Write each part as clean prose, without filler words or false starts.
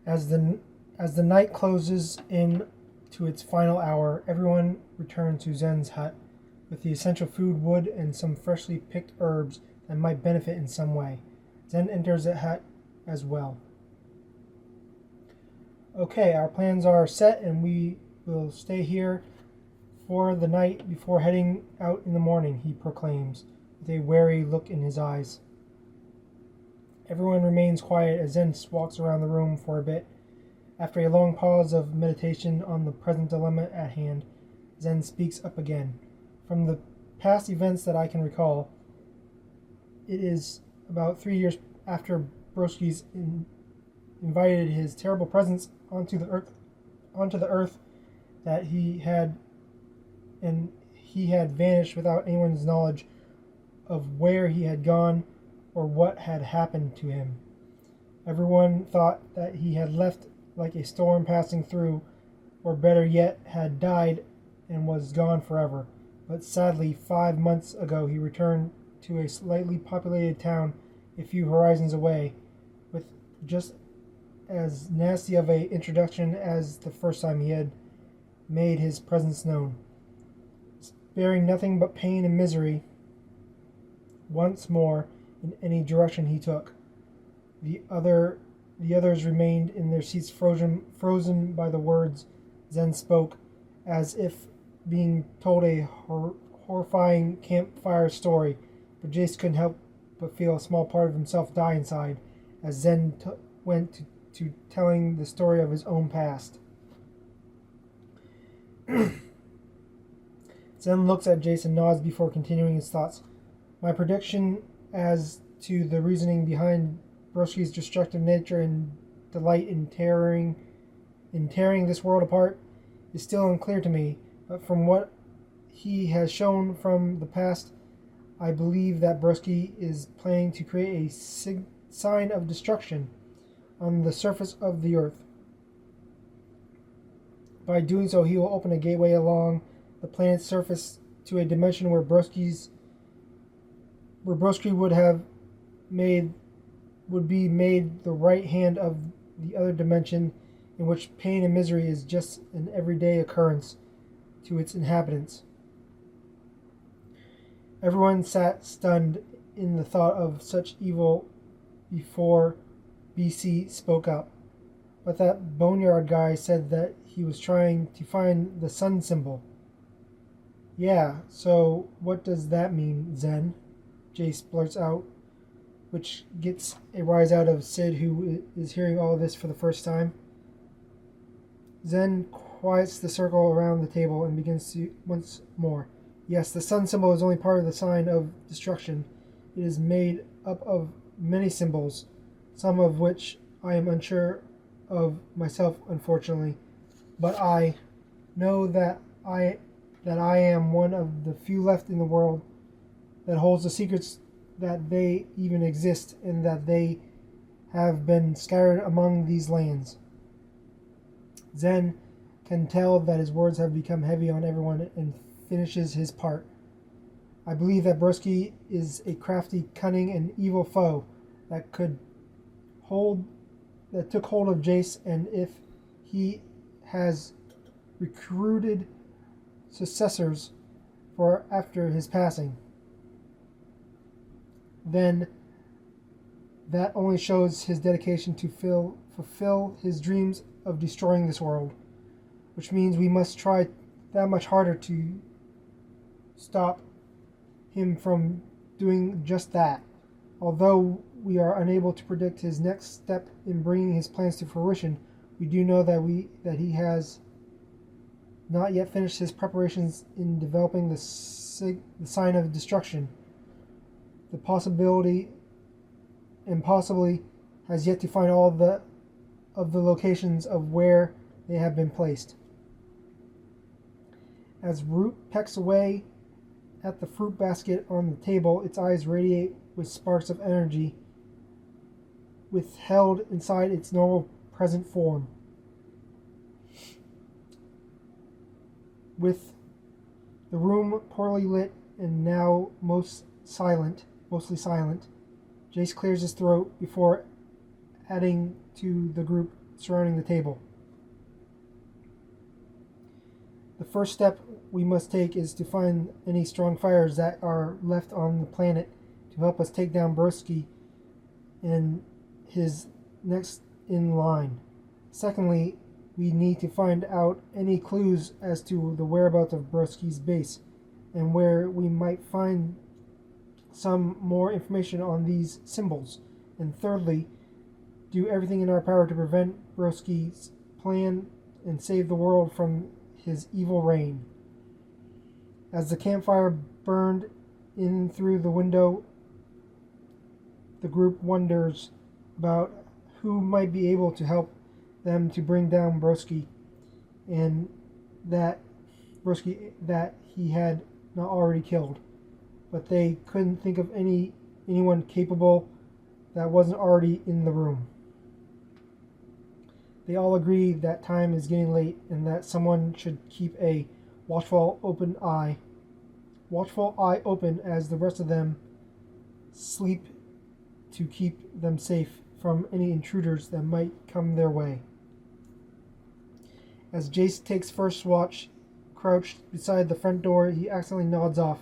As the night closes in to its final hour, everyone returns to Zen's hut with the essential food, wood, and some freshly picked herbs that might benefit in some way. Zen enters the hut as well. Okay, our plans are set and we will stay here for the night before heading out in the morning, he proclaims, with a wary look in his eyes. Everyone remains quiet as Zen walks around the room for a bit. After a long pause of meditation on the present dilemma at hand, Zen speaks up again. From the past events that I can recall, it is about 3 years after Broski's invited his terrible presence onto the earth that he had vanished without anyone's knowledge of where he had gone or what had happened to him. Everyone thought that he had left like a storm passing through, or better yet, had died and was gone forever. But sadly, 5 months ago he returned to a slightly populated town a few horizons away, with just as nasty of a introduction as the first time he had made his presence known, sparing nothing but pain and misery once more in any direction he took. The others remained in their seats, frozen by the words Zen spoke, as if being told a horrifying campfire story. But Jace couldn't help but feel a small part of himself die inside as Zen went to telling the story of his own past. Zen looks at Jace and nods before continuing his thoughts. My prediction as to the reasoning behind Broski's destructive nature and delight in tearing this world apart is still unclear to me, but from what he has shown from the past, I believe that Broski is planning to create a sign of destruction on the surface of the earth. By doing so, he will open a gateway along the planet's surface to a dimension where Broski would be made the right hand of the other dimension, in which pain and misery is just an everyday occurrence to its inhabitants. Everyone sat stunned in the thought of such evil before BC spoke up. But that boneyard guy said that he was trying to find the sun symbol. Yeah, so what does that mean, Zen? Jace blurts out, which gets a rise out of Sid, who is hearing all of this for the first time. Zen quiets the circle around the table and begins to once more. Yes, the sun symbol is only part of the sign of destruction. It is made up of many symbols, some of which I am unsure of myself, unfortunately. But I know that I am one of the few left in the world that holds the secrets that they even exist and that they have been scattered among these lands. Zen can tell that his words have become heavy on everyone and finishes his part. I believe that Broski is a crafty, cunning, and evil foe that took hold of Jace, and if he has recruited successors for after his passing, then that only shows his dedication to fulfill his dreams of destroying this world, which means we must try that much harder to stop him from doing just that. Although we are unable to predict his next step in bringing his plans to fruition, we do know that he has not yet finished his preparations in developing the sign of destruction. The possibly has yet to find all of the locations of where they have been placed. As Root pecks away at the fruit basket on the table, its eyes radiate with sparks of energy withheld inside its normal present form. With the room poorly lit and now mostly silent, Jace clears his throat before adding to the group. surrounding the table. The first step we must take is to find any strong fires that are left on the planet to help us take down Broski and his next in line. Secondly, we need to find out any clues as to the whereabouts of Broski's base and where we might find some more information on these symbols. And thirdly, do everything in our power to prevent Broski's plan and save the world from his evil reign. As the campfire burned in through the window, the group wonders about who might be able to help them to bring down Broski, and that he had not already killed. But they couldn't think of anyone capable that wasn't already in the room. They all agree that time is getting late and that someone should keep a watchful eye open as the rest of them sleep, to keep them safe from any intruders that might come their way. As Jace takes first watch, crouched beside the front door, he accidentally nods off.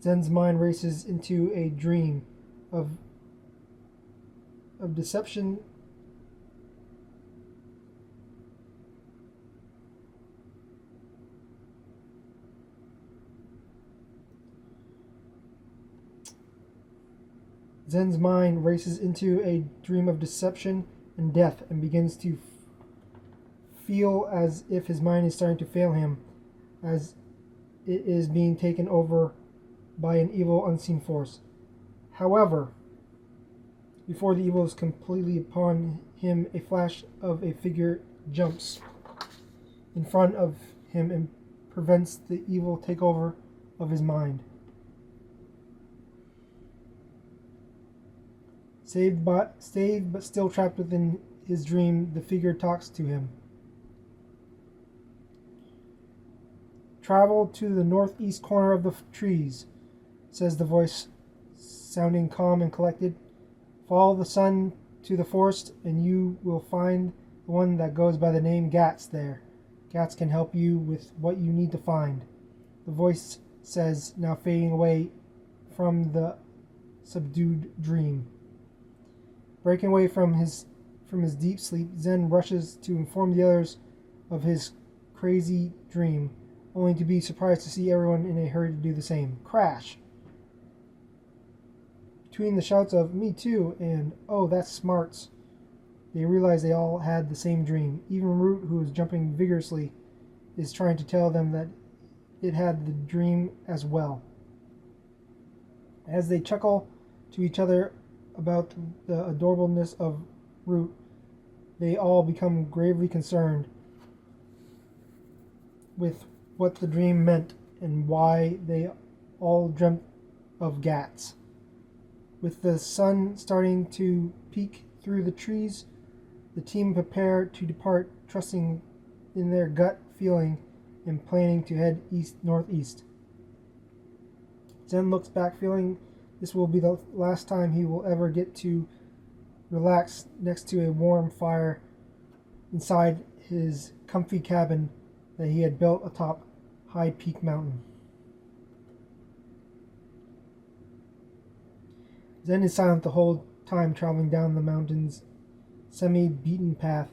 Zen's mind races into a dream of deception. Zen's mind races into a dream of deception and death and begins to feel as if his mind is starting to fail him, as it is being taken over by an evil unseen force. However, before the evil is completely upon him, a flash of a figure jumps in front of him and prevents the evil takeover of his mind. Saved but still trapped within his dream, the figure talks to him. Travel to the northeast corner of the trees, says the voice, sounding calm and collected. Follow the sun to the forest, and you will find the one that goes by the name Gats there. Gats can help you with what you need to find, the voice says, now fading away from the subdued dream. Breaking away from his deep sleep, Zen rushes to inform the others of his crazy dream, only to be surprised to see everyone in a hurry to do the same. Crash! Between the shouts of "Me too" and "Oh, that's smarts," they realize they all had the same dream. Even Root, who is jumping vigorously, is trying to tell them that it had the dream as well. As they chuckle to each other about the adorableness of Root, they all become gravely concerned with what the dream meant and why they all dreamt of Gats. With the sun starting to peek through the trees, the team prepare to depart, trusting in their gut feeling and planning to head northeast. Zen looks back, feeling this will be the last time he will ever get to relax next to a warm fire inside his comfy cabin that he had built atop High Peak Mountain. Zen is silent the whole time traveling down the mountain's semi-beaten path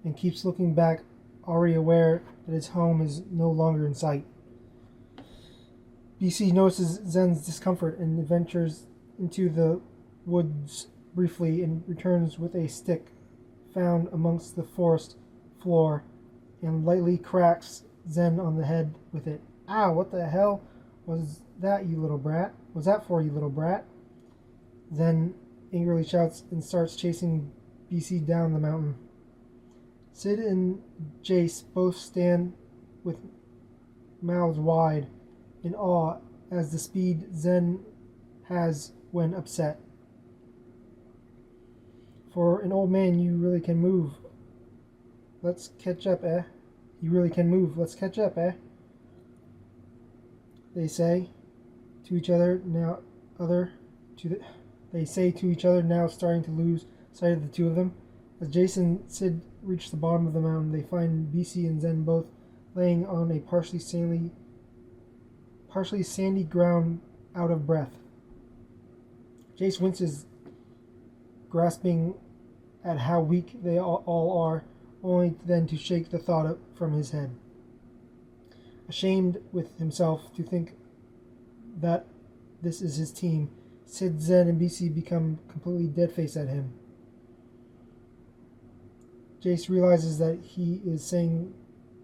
and keeps looking back, already aware that his home is no longer in sight. BC notices Zen's discomfort and ventures into the woods briefly and returns with a stick found amongst the forest floor and lightly cracks Zen on the head with it. Ow, what the hell was that, you little brat? Was that for, you little brat? Zen angrily shouts and starts chasing BC down the mountain. Sid and Jace both stand with mouths wide in awe as the speed Zen has when upset. For an old man, you really can move. Let's catch up, eh? You really can move. Let's catch up, eh? They say to each other now. They say to each other now, starting to lose sight of the two of them. As Jason, Sid, reach the bottom of the mountain, they find BC and Zen both laying on a partially sandy ground, out of breath. Jace winces, grasping at how weak they all are, only then to shake the thought from his head. Ashamed with himself to think that this is his team, Sid, Zen, and BC become completely dead-faced at him. Jace realizes that he is saying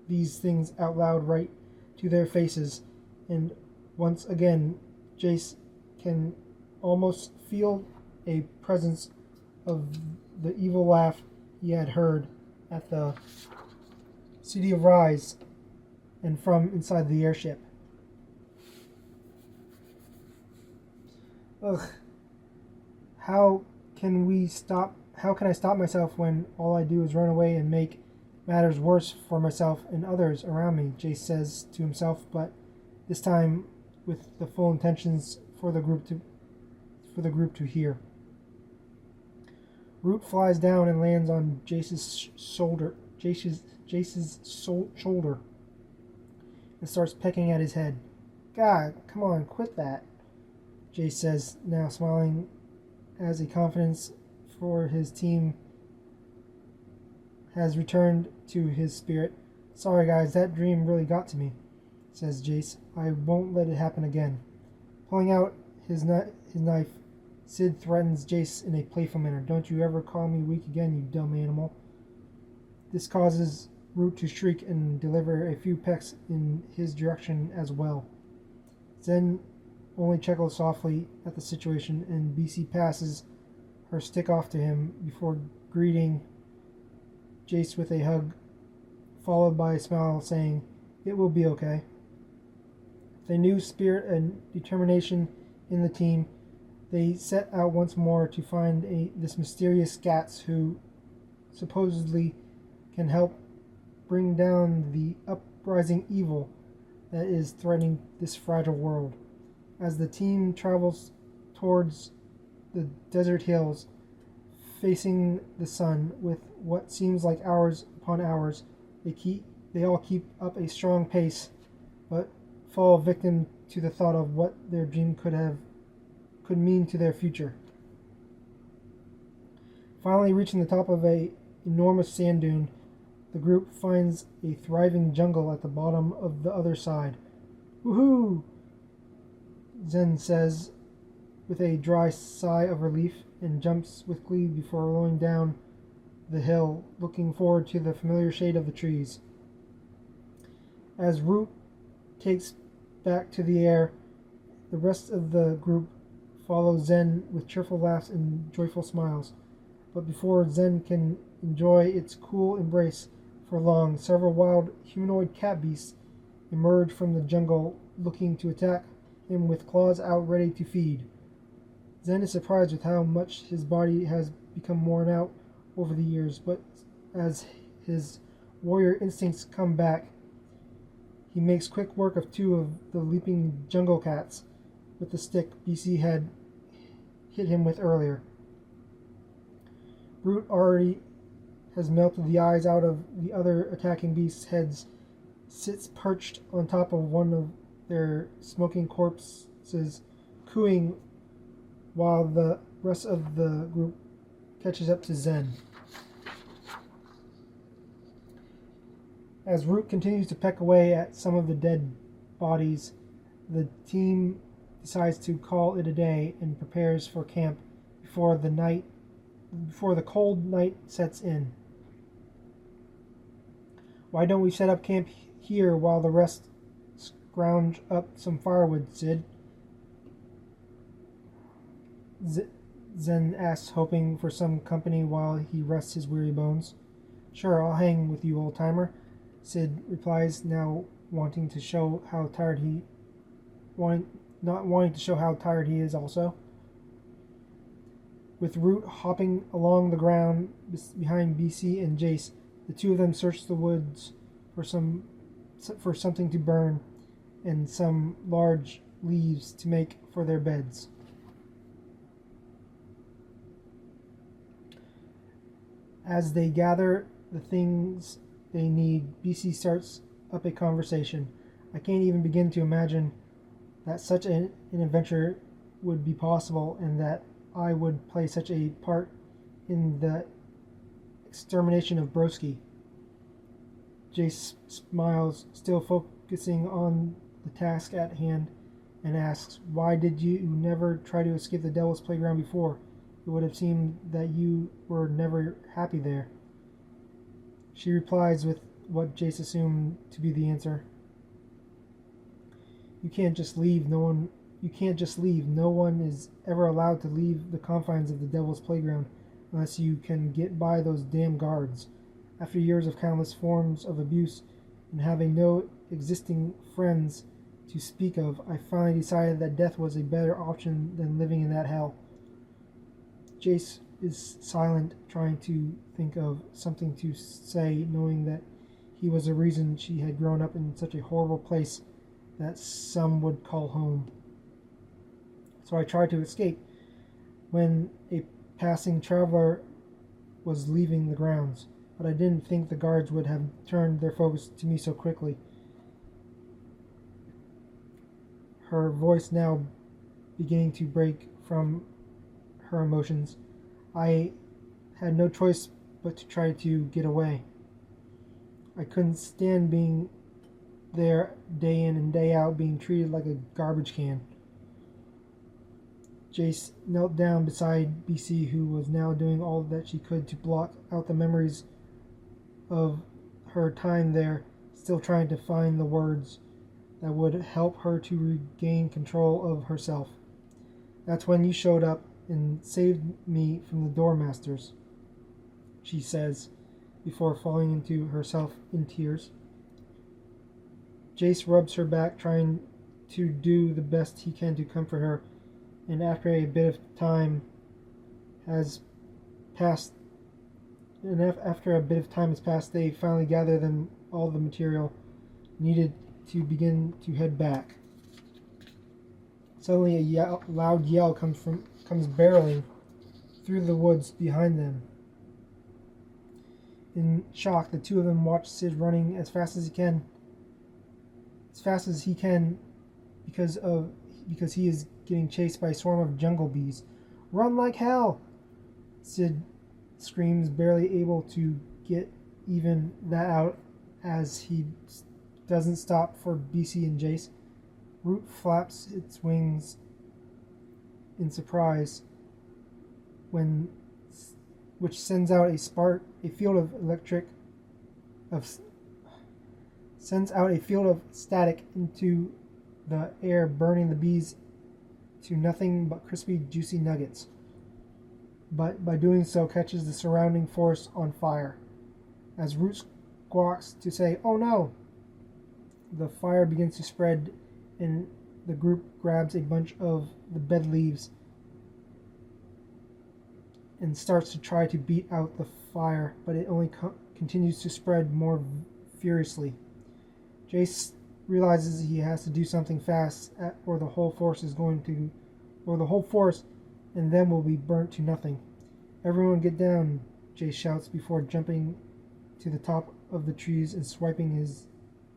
these things out loud right to their faces, and once again, Jace can almost feel a presence of the evil laugh he had heard at the City of Rise and from inside the airship. Ugh. How can I stop myself when all I do is run away and make matters worse for myself and others around me, Jace says to himself, but this time with the full intentions for the group to hear. Root flies down and lands on Jace's shoulder and starts pecking at his head. God, come on, quit that, Jace says, now smiling as a confidence for his team has returned to his spirit. Sorry guys, that dream really got to me, says Jace. I won't let it happen again. Pulling out his knife, Sid threatens Jace in a playful manner. Don't you ever call me weak again, you dumb animal. This causes Root to shriek and deliver a few pecks in his direction as well. Zen only chuckles softly at the situation, and BC passes her stick off to him before greeting Jace with a hug, followed by a smile saying, "It will be okay." With a new spirit and determination in the team, they set out once more to find this mysterious Scats who supposedly can help bring down the uprising evil that is threatening this fragile world. As the team travels towards the desert hills, facing the sun with what seems like hours upon hours, they all keep up a strong pace, but fall victim to the thought of what their dream could mean to their future. Finally reaching the top of an enormous sand dune, the group finds a thriving jungle at the bottom of the other side. Woohoo! Zen says with a dry sigh of relief and jumps with glee before rolling down the hill, looking forward to the familiar shade of the trees. As Root takes back to the air, the rest of the group follows Zen with cheerful laughs and joyful smiles. But before Zen can enjoy its cool embrace for long, several wild humanoid cat beasts emerge from the jungle looking to attack him with claws out ready to feed. Zen is surprised with how much his body has become worn out over the years, but as his warrior instincts come back, he makes quick work of two of the leaping jungle cats with the stick BC had hit him with earlier. Brute already has melted the eyes out of the other attacking beasts' heads, sits perched on top of one of their smoking corpses, cooing while the rest of the group catches up to Zen. As Root continues to peck away at some of the dead bodies, the team decides to call it a day and prepares for camp before the cold night sets in. Why don't we set up camp here while the rest scrounge up some firewood, Sid? Zen asks, hoping for some company while he rests his weary bones. Sure, I'll hang with you, old-timer, Sid replies, now not wanting to show how tired he is also. With Root hopping along the ground behind BC and Jace, the two of them search the woods for something to burn and some large leaves to make for their beds. As they gather the things they need, BC starts up a conversation. I can't even begin to imagine that such an adventure would be possible and that I would play such a part in the extermination of Broski. Jace smiles, still focusing on the task at hand, and asks, "Why did you never try to escape the Devil's Playground before? It would have seemed that you were never happy there." She replies with what Jace assumed to be the answer. You can't just leave. No one is ever allowed to leave the confines of the Devil's Playground unless you can get by those damn guards. After years of countless forms of abuse and having no existing friends to speak of, I finally decided that death was a better option than living in that hell. Jace is silent, trying to think of something to say, knowing that he was the reason she had grown up in such a horrible place that some would call home. So I tried to escape when a passing traveler was leaving the grounds, but I didn't think the guards would have turned their focus to me so quickly. Her voice now beginning to break from her emotions. I had no choice but to try to get away. I couldn't stand being there day in and day out, being treated like a garbage can. Jace knelt down beside BC, who was now doing all that she could to block out the memories of her time there, still trying to find the words that would help her to regain control of herself. That's when you showed up and saved me from the Doormasters, she says, before falling into herself in tears. Jace rubs her back, trying to do the best he can to comfort her, and after a bit of time has passed, they finally gather them all the material needed to begin to head back. Suddenly a loud yell comes barreling through the woods behind them. In shock, the two of them watch Sid running as fast as he can because he is getting chased by a swarm of jungle bees. "Run like hell!" Sid screams, barely able to get even that out as he doesn't stop for BC and Jace. Root flaps its wings in surprise, which sends out a field of static into the air, burning the bees to nothing but crispy, juicy nuggets. But by doing so, catches the surrounding forest on fire. As Root squawks to say, "Oh no!" the fire begins to spread, and the group grabs a bunch of the bed leaves and starts to try to beat out the fire, but it only continues to spread more furiously. Jace realizes he has to do something fast, or the whole forest and then will be burnt to nothing. "Everyone get down," Jace shouts before jumping to the top of the trees and swiping his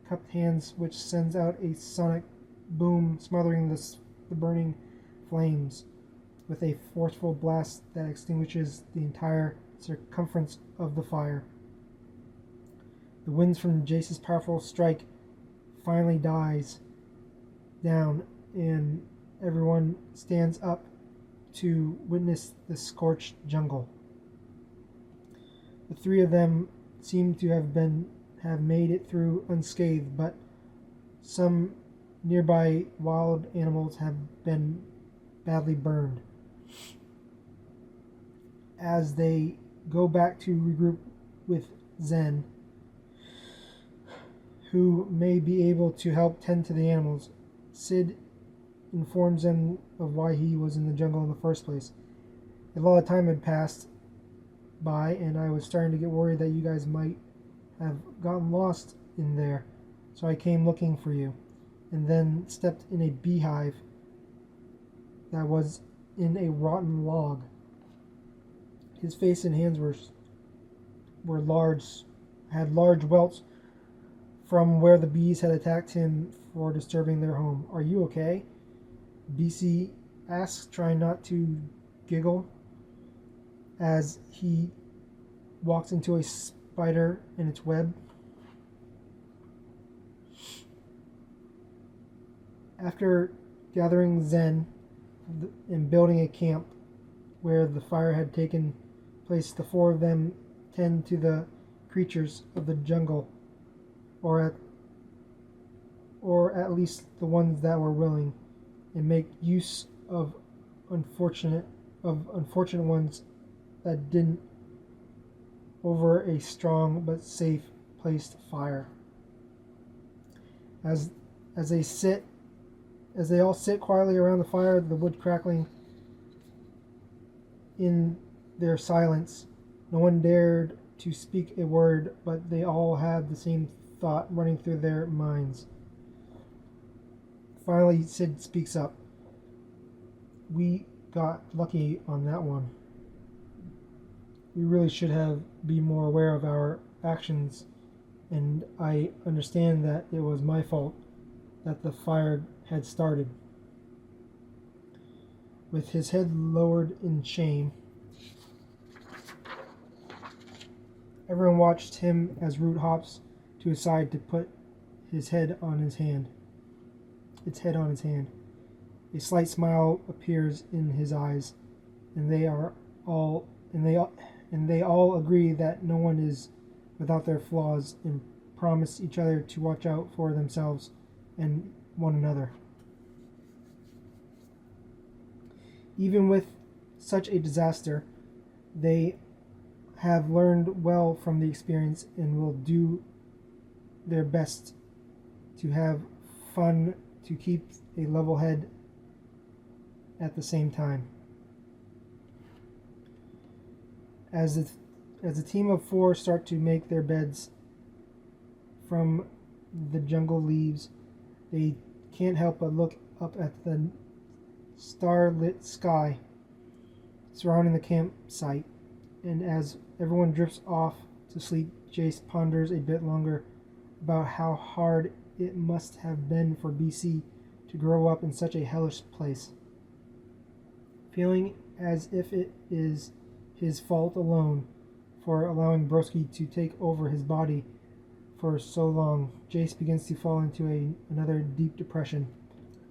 cupped hands, which sends out a sonic boom, smothering the burning flames with a forceful blast that extinguishes the entire circumference of the fire. The winds from Jace's powerful strike finally dies down, and everyone stands up to witness the scorched jungle. The three of them seem to have made it through unscathed, but some nearby wild animals have been badly burned. As they go back to regroup with Zen, who may be able to help tend to the animals, Sid informs them of why he was in the jungle in the first place. A lot of time had passed by, and I was starting to get worried that you guys might have gotten lost in there, so I came looking for you, and then stepped in a beehive that was in a rotten log. His face and hands were had large welts from where the bees had attacked him for disturbing their home. "Are you okay?" BC asks, trying not to giggle as he walks into a spider in its web. After gathering Zen and building a camp where the fire had taken place, the four of them tend to the creatures of the jungle, or at least the ones that were willing, and make use of unfortunate ones that didn't, over a strong but safe placed fire. As they all sit quietly around the fire, the wood crackling in their silence, no one dared to speak a word, but they all had the same thought running through their minds. Finally, Sid speaks up. "We got lucky on that one. We really should have been more aware of our actions, and I understand that it was my fault that the fire had started." With his head lowered in shame, everyone watched him as Root hops to his side to put its head on his hand. A slight smile appears in his eyes, and they all agree that no one is without their flaws, and promise each other to watch out for themselves and one another. Even with such a disaster, they have learned well from the experience and will do their best to have fun, to keep a level head at the same time. As the team of four start to make their beds from the jungle leaves, they can't help but look up at the starlit sky surrounding the campsite, and as everyone drifts off to sleep, Jace ponders a bit longer about how hard it must have been for BC to grow up in such a hellish place, feeling as if it is his fault alone for allowing Broski to take over his body for so long. Jace begins to fall into another deep depression.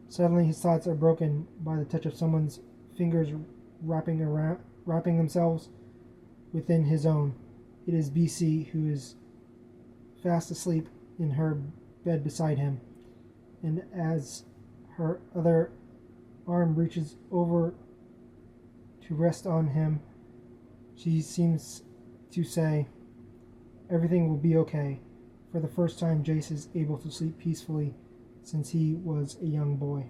Suddenly his thoughts are broken by the touch of someone's fingers wrapping themselves within his own. It is BC, who is fast asleep in her bed beside him, and as her other arm reaches over to rest on him, she seems to say, "Everything will be okay." For the first time, Jace is able to sleep peacefully since he was a young boy.